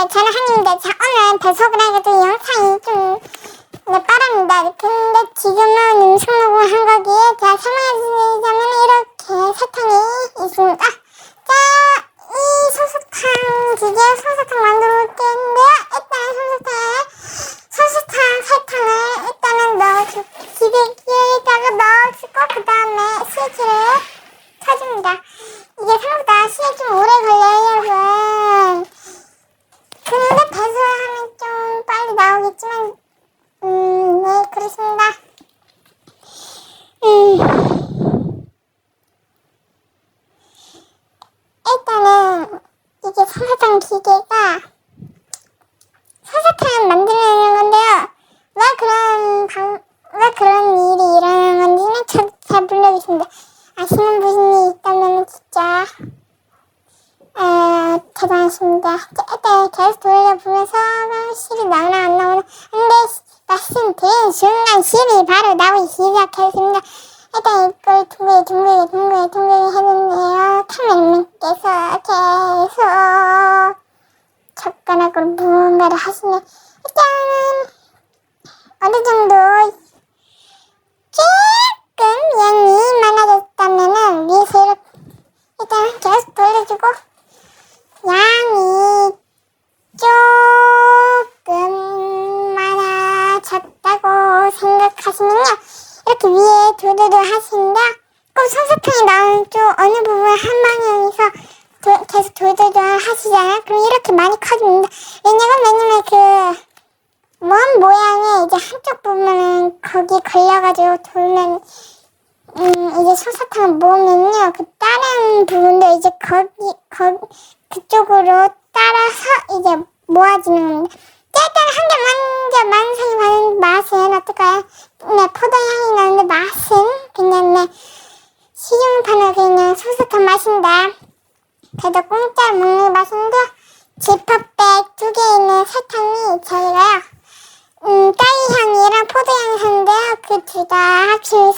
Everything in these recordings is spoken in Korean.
저는 한입니다. 자, 오늘 배속을 해가지고 영상이 좀 빠릅니다. 근데 지금은 음식 녹음한 거기에 제가 설명해드리자면 이렇게 설탕이 있습니다. 자, 이 소스탕 기계 소스탕 만들어 볼 텐데요. 일단은 소스탕 설탕을 일단은 넣어주고 기계에다가 넣어주고 그 다음에 스위치를 켜줍니다. 이게 생각보다 시간이 좀 오래 걸려요, 여러분. 근데 배수하면 좀 빨리 나오겠지만 네, 그렇습니다. 일단은 이게 설탕 기계가 설탕을 만들어내는 건데요. 왜 그런 일이 일어나는 건지는 저도 잘 모르겠습니다. 아시는 분이 있다면 진짜 대단하십니다. 일단 계속 돌려보면서 실이 나오나 안 나오나. 근데 말씀드린 순간 실이 바로 나오기 시작했습니다. 일단 이걸 둥글게 했는데요. 카메라맨께서 계속 젓가락으로 무언가를 하시네. 일단은 어느 정도 조금 양이 많아졌다면은 위에서 이렇게 일단 계속 돌려주고 양이 조금 많아졌다고 생각하시면요. 이렇게 위에 도도도 하시는데 꼭 설탕이 나오는 쪽 어느 부분 한 방향에서 계속 도도도 하시잖아요. 그럼 이렇게 많이 커집니다. 왜냐면 먼 모양에 이제 한쪽 부분은 거기 걸려가지고 돌면 이제 소사탕을 모으면요. 그 다른 부분도 이제 그쪽으로 따라서 이제 모아지는 겁니다. 일단 한 개 만성이 받는 맛은 어떨까요? 네, 포도향이 나는데 맛은 그냥 네, 시중판의 그냥 소사탕 맛인데 그래도 공짜로 먹는 맛인데 지퍼백 2개 있는 설탕이 저희가요. 딸기향이랑 포도향이 하는데요. 그 둘 다 합치면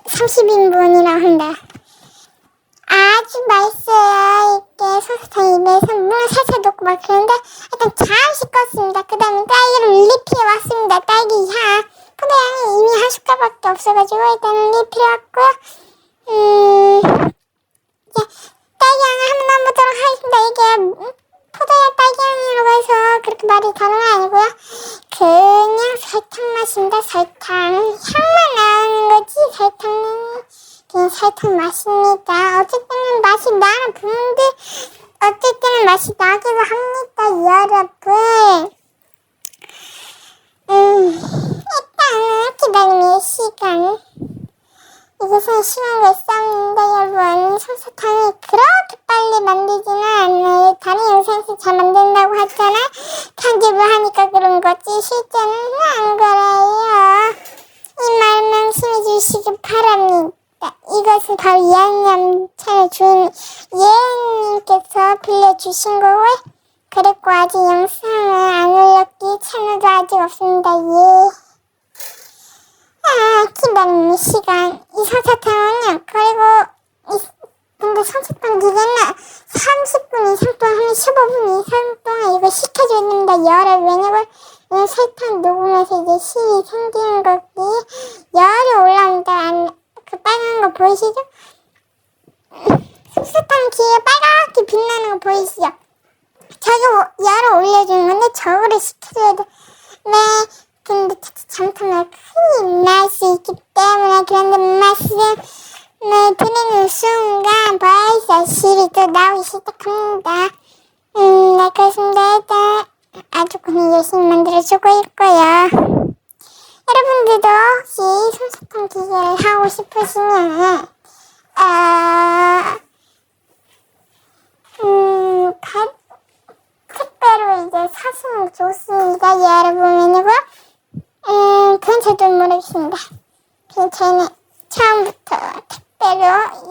30인분이라고 합니다. 아주 맛있어요. 이렇게 소스탕 입에서 물을 살살 넣고 막 그런데 일단 잠시 껐습니다. 그 다음에 딸기를 리필해 왔습니다. 딸기향. 포도향이 이미 한 숟갈밖에 없어가지고 일단은 리필해 왔고요. 이제 딸기향을 한번 넣어보도록 하겠습니다. 이게 포도향 딸기향이라고 해서 그렇게 말이 다른 건 아니고요. 그냥 설탕 맛입니다. 설탕 향만 나오는 거지 설탕은 그냥 설탕 맛입니다. 어쨌든 맛이 나는 부분들 어쨌든 맛이 나기도 합니다. 여러분 일단은 기다림의 시간 이것은 시간을 썼는데 여러분 설탕이 그렇게 빨리 만들지는 않아요. 다른 영상에서 잘 만든다고 하잖아요. 편집을 하니까 그런 거지 실제는 안 그래요. 이 말 명심해 주시기 바랍니다. 이것은 바로 예은님 채널 주인 예은님께서 빌려주신 거고요. 그리고 아직 영상을 안 올렸기 채널도 아직 없습니다. 기다리는 시간. 이 설탕은요, 그리고 근데 설탕 기계는 30분 이상 동안, 한 15분 이상 동안 이거 식혀줘야 됩니다. 열을. 왜냐면 설탕 녹으면서 이제 실이 생기는 거기 열이 올라옵니다. 그 빨간 거 보이시죠? 설탕 기계 빨갛게 빛나는 거 보이시죠? 저거 열을 올려주는 건데 저거를 식혀줘야 돼. 네. 근데 잘못하면 큰일 날 수 있기 때문에 그런데 말씀을 드리는 순간 벌써 실이 또 나오기 시작합니다. 네, 그렇습니다. 일단 아주 그냥 열심히 만들어주고 있고요. 여러분들도 혹시 솜사탕 기계를 하고 싶으시면 택배로 이제 사시면 좋습니다. 여러분. 그건 저도 모르겠습니다. 그냥 저는 처음부터 택배로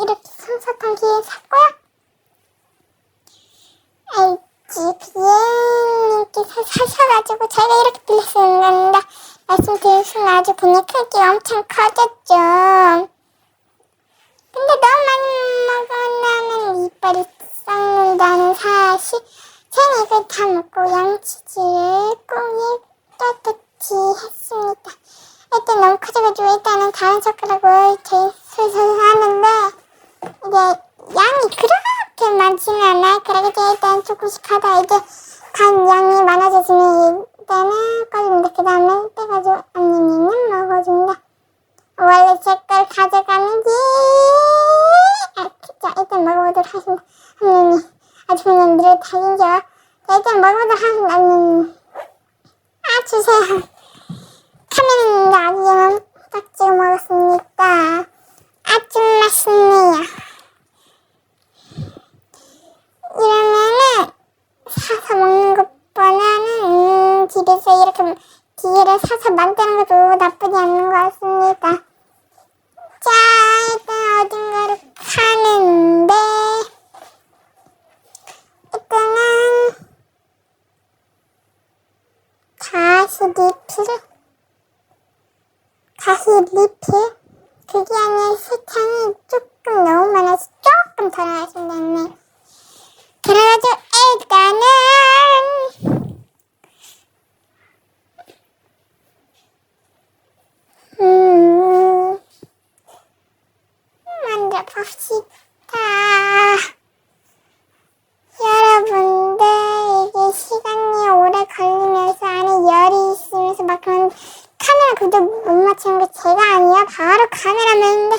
이렇게 솜사탕 기계 샀고요. 비행님께서 사셔가지고 저희가 이렇게 빌려 쓰는 겁니다. 말씀드린 순간 아주 그냥 크기 엄청 커졌죠. 근데 너무 많이 먹으면 이빨이 썩는다는 사실 저는 이걸 다 먹고 양치질을 꼭 깨끗이 했습니다. 일단 너무 커져가지고 일단은 다른 젓가락을 슬슬 하는데 이게 양이 그렇게 많지는 않아요. 그래서 일단 조금씩 하다 이제 간 양이 많아졌으면 이때는 꺼줍니다. 그 다음에 빼가지고 언니는 먹어줍니다. 원래 제 걸 가져가는지 진짜 일단 먹어보도록 하겠습니다. 언니 아주 그냥 늘을 달리죠. 자, 일단 먹어보도록 하겠습니다. 언니 주세요. 카메라는 아주 딱 찍어 먹었습니다. 아주 맛있네요. 이러면은 사서 먹는 것보다는 집에서 이렇게 기계를 사서 만드는 것도 나쁘지 않는 것 같습니다. 자, 일단 어딘가로 가는데 일단은 가시잎을 그게 아니라 설탕이 조금 너무 많아서 조금 더 나왔습니다. 그래가지고 일단은 만져봅시다. 여러분들 이게 시간이 오래 걸리면서 안에 열이 있으면서 막 그런 카메라 그도 못 맞추는 게 제가 아니야. 바로 카메라맨인데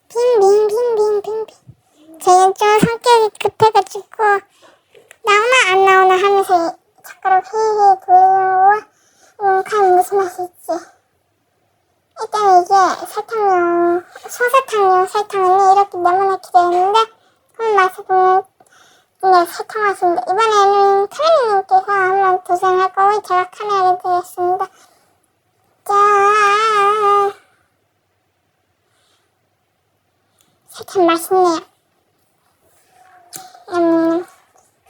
빙빙빙빙빙빙 저는 좀 성격이 급해가지고 나오나 안 나오나 하면서 젓가락 휘휘 돌리는 거 과연 무슨 맛이 있지? 일단 이게 설탕용 소설탕용 설탕은 이렇게 네모나게 되어있는데 한번 맛을 보면 설탕 맛입니다. 이번에는 카메라님께서 한번 도전할 거고 제가 카메라를 드렸습니다. 자, 설탕 맛있네요.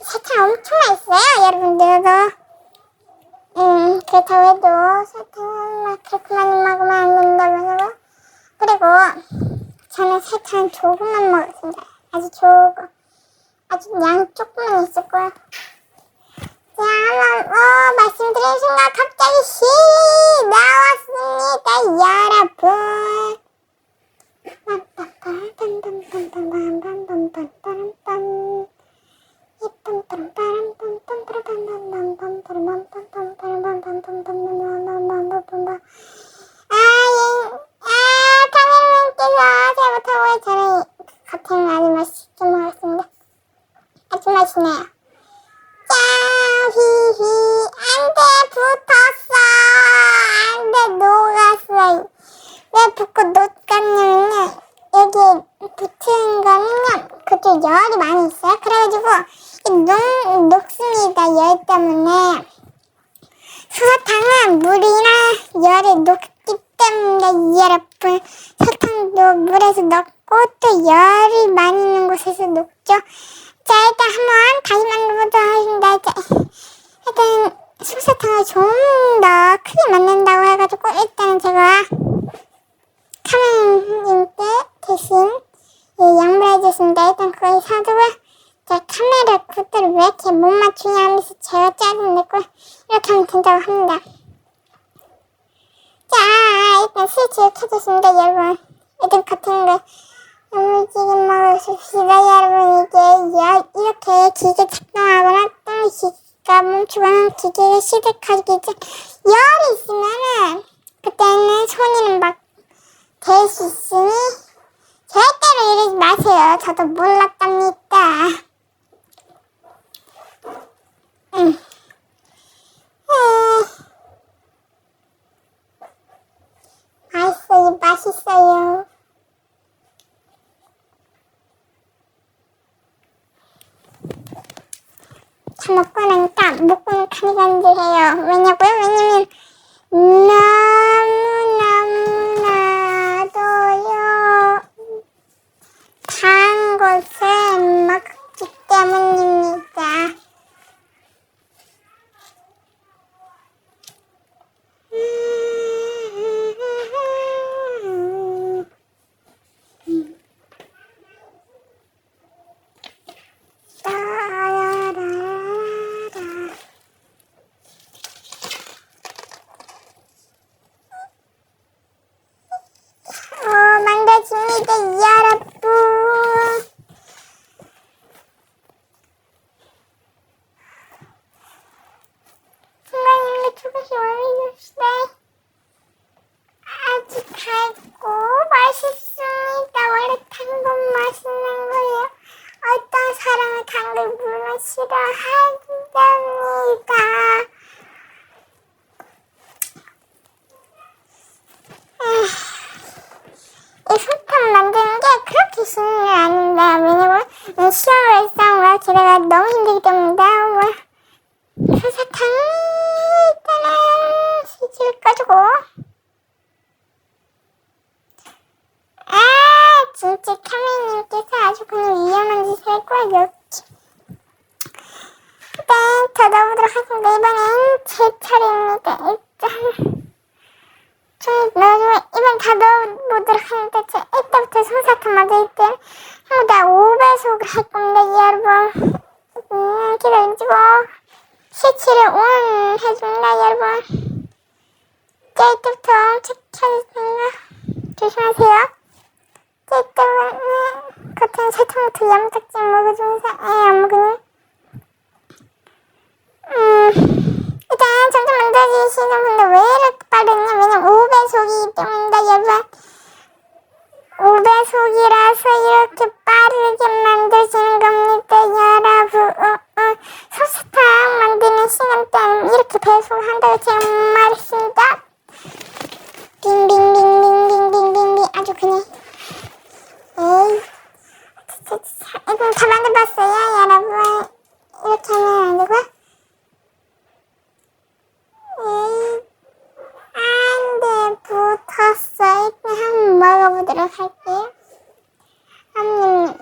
설탕 엄청 맛있어요, 여러분들도. 그렇다고 해도 설탕은 막 그렇게 많이 먹으면 안 된다면서요. 그리고 저는 설탕 조금만 먹었습니다. 아주 조금. 아주 양 조금만 있었고요. 자, 한번 말씀드린 순간 갑자기 히 나왔습니다, 여러분. 카메라맨께서 잘못하고 저는 겉에는 아주 맛있게 먹었습니다. 아주 맛있네요. 자, 히히, 안돼, 붙었어. 안돼, 녹았어. 왜 붙고 녹았냐면요, 여기 붙은 거는요, 그쪽 열이 많이 있어요. 그래가지고 녹습니다. 열 때문에. 설탕은 물이나 열에 녹기 때문에 여러분, 설탕도 물에서 녹고 또 열이 많이 있는 곳에서 녹죠. 자, 일단 한번 다시 만들어보도록 하겠습니다. 일단 솜사탕을 좀 더 크게 만든다고 해가지고 일단은 제가 카메라님께 대신 양보해줬습니다. 일단 그걸 사두고 자, 카메라 그것들을 왜 이렇게 못 맞추냐 하면서 제가 짜증냈고 이렇게 하면 된다고 합니다. 자, 일단 스위치를 켜줬습니다, 여러분. 일단 같은 거 야무지게 먹어줍시다, 여러분. 이게 이렇게 기계 작동하거나 또는 기계가 멈추거나 기계가 시작하기 전 열이 있으면은 그때는 손이 막 될 수 있으니 절대로 이러지 마세요. 저도 몰랐답니다. 맛있어요, 맛있어요. 다 먹고 나니까 목구멍 가늘가늘해요. 왜냐고요? 왜냐면 너무나도요 단 것을 먹기 때문입니다. 사람의 당근 물을 싫어한답니다. 이 설탕 만드는 게 그렇게 쉬운 일 아닌데, 왜냐면 시험을 싸움과 기대가 너무 힘들기 때문이다. 설탕 일단은 스위치를 꺼주고, 진짜 카메님께서 아주 그냥 위험한 짓을 했고요. 이렇게 일단 더 넣어보도록 하겠습니다. 이번엔 제 차례입니다. 일단 좀 넣어주면 이번 다 넣어보도록 하는데, 제 이때부터 솜사탕 만들 때 전부 다 5배속을 할 겁니다, 여러분. 기다려주고 스위치를 ON 해줍니다, 여러분. 자, 이때부터 체크하겠습니다. 조심하세요. 자, 이때는 겉은 설탕부터 야무딱지 먹어주면서 안 먹으니 일단 점점 만들어지시는 분들 왜 이렇게 빠르냐, 왜냐면 5배속이기 때문이다, 여러분. 5배속이라서 이렇게 빠르게 만들어지는 겁니다, 여러분. 설탕 만드는 시간대는 이렇게 배속한다고 제가 말했습니다. 빙빙빙빙빙빙빙빙 아주 그냥 이거 다 만들어봤어요, 여러분. 이렇게 하면 안 되고 안돼, 붙었어. 일단 한번 먹어보도록 할게요.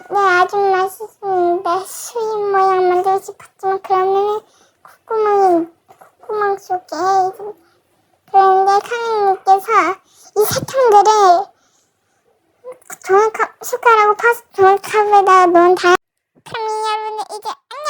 네, 아주 맛있습니다. 수육 모양 만들고 싶었지만 그러면은 콧구멍 속에 그런데 카메님께서 이 사탕들을 숟가락으로 파서 종이컵에다 놓은 다음, 그럼 여러분들 이제 안녕.